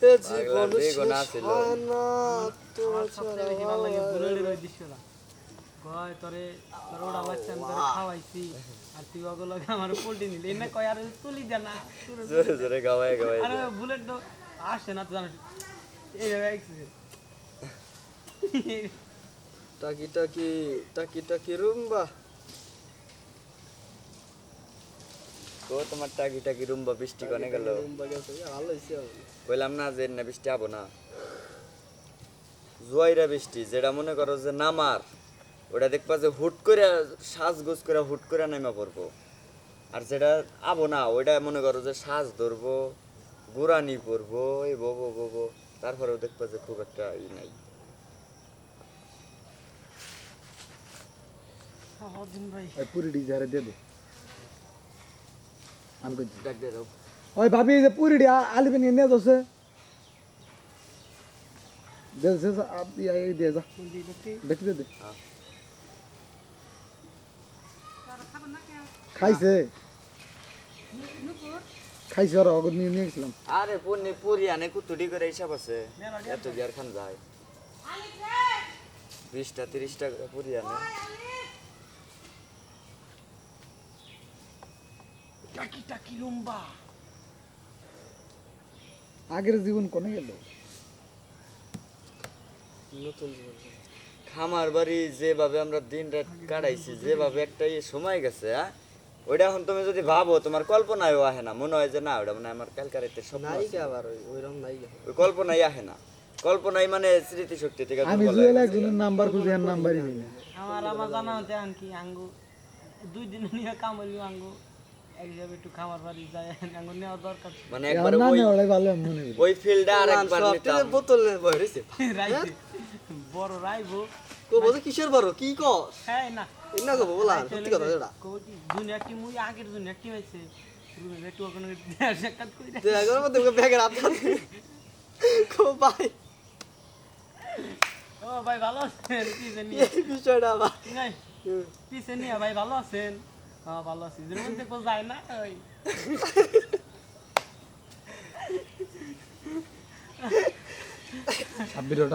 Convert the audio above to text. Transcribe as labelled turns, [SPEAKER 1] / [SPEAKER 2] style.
[SPEAKER 1] এ জীবন
[SPEAKER 2] বেগুনা ছিল।
[SPEAKER 1] সুহানা তোমার
[SPEAKER 3] আমার সবচেয়ে বেশি ভালো লাগে বুলেটের ওই দৃশ্যটা কয় তোরে তোর ওটা বাচ্চা আমি তোরে খাওয়াইছি আর তুই ওগুলো আমার পোল্ট্রি নিলি এনে কয় আর তুলি দে না
[SPEAKER 2] জোরে জোরে গাওয়ায় গাওয়ায়
[SPEAKER 3] আরে বুলেট তো আসে না তো জানিস এইভাবে এক্সারসাইজ
[SPEAKER 1] টাকি টাকি টাকি টাকি রুম্বা
[SPEAKER 2] তো তোমার টাকি টাকি রুম্বা বৃষ্টি কনে গেল
[SPEAKER 1] রুম্বা গেছে ভালো হইছে
[SPEAKER 2] বললাম না যে না বৃষ্টি আবো না জুয়াইরা বৃষ্টি যেটা মনে করো যে নামার ওটা দেখবা যে হুট করে সাজগোজ করে হুট করে নামা পড়বো আর যেটা আবো না ওইটা মনে করো যে সাজ ধরবো গুরানি পড়বো এই ববো ববো তারপরেও দেখবা যে খুব একটা ই নাই
[SPEAKER 3] অর্জুন ভাই
[SPEAKER 4] পুরি ডিজারে দে দে আমি কই
[SPEAKER 2] ডাক দিয়ে দাও
[SPEAKER 4] ওই ভাবি যে পুরি ডি আলিবে নিয়ে নে দছে দে দে আপনি এই দে যা দেখি দে খাইছে খাইছে আর অগর নিয়ে নিয়ে গেছিলাম
[SPEAKER 2] আরে পুরি আনে কুতুডি করে হিসাব আছে এত বিয়ার খান যায় 20টা 30টা পুরি আনে
[SPEAKER 3] টাকি টাকি লম্বা
[SPEAKER 4] আগের জীবন কোনে গেল
[SPEAKER 1] নতুন জীবন
[SPEAKER 2] খামার বাড়ি যেভাবে আমরা দিন রাত কাটাইছি যেভাবে একটা সময় গেছে হ্যাঁ ওইটা এখন তুমি যদি ভাবো তোমার কল্পনায়ও আহে না মনে হয় যে না ওটা মানে আমার কালকার একটা স্বপ্ন
[SPEAKER 1] নাই
[SPEAKER 2] আছে।
[SPEAKER 1] কে আবার ওইরকম নাই কে
[SPEAKER 2] ওই কল্পনাই আহে না কল্পনাই মানে স্মৃতিশক্তি থেকে
[SPEAKER 4] আমি
[SPEAKER 2] দুর্বল
[SPEAKER 4] জুয়েল
[SPEAKER 2] হয়ে গেছে।
[SPEAKER 4] একজনের নাম্বার খুঁজে আর নাম্বারই নেই
[SPEAKER 3] আমার জানা হচ্ছে আনকি আঙ্গু 2 দিন নিয়ে কাম হইলো আঙ্গু এক হিসাবে একটু খামার বাড়ি যায় আঙ্গু নেওয়া দরকার ছিল।
[SPEAKER 2] মানে একবার
[SPEAKER 4] না
[SPEAKER 2] ওই
[SPEAKER 4] না ওলাই ভালো মনে হয়
[SPEAKER 2] ওই ফিল্ডে আর একবার
[SPEAKER 1] সব
[SPEAKER 2] নিতাম
[SPEAKER 1] বোতল বই রইছে
[SPEAKER 3] রাইতে বড় রাইবো
[SPEAKER 1] কো বলে কিসের বড় কি কস
[SPEAKER 3] হ্যাঁ না
[SPEAKER 1] ইন্না কো বলা সত্যি কথা এটা
[SPEAKER 3] কোটি দুনিয়া কি মুই আগের দুনিয়া কি হইছে রুমে একটু ওখানে সাক্ষাৎ কই
[SPEAKER 1] দে আগের মধ্যে ব্যাগের হাত কো ভাই
[SPEAKER 3] ও ভাই ভালো আছেন কি জানি
[SPEAKER 1] এই বিষয়টা আবার
[SPEAKER 3] নাই পিছে নিয়ে ভাই ভালো আছেন হ্যাঁ ভালো আছি যেন মধ্যে কো যায় না ওই
[SPEAKER 4] ছাব্বির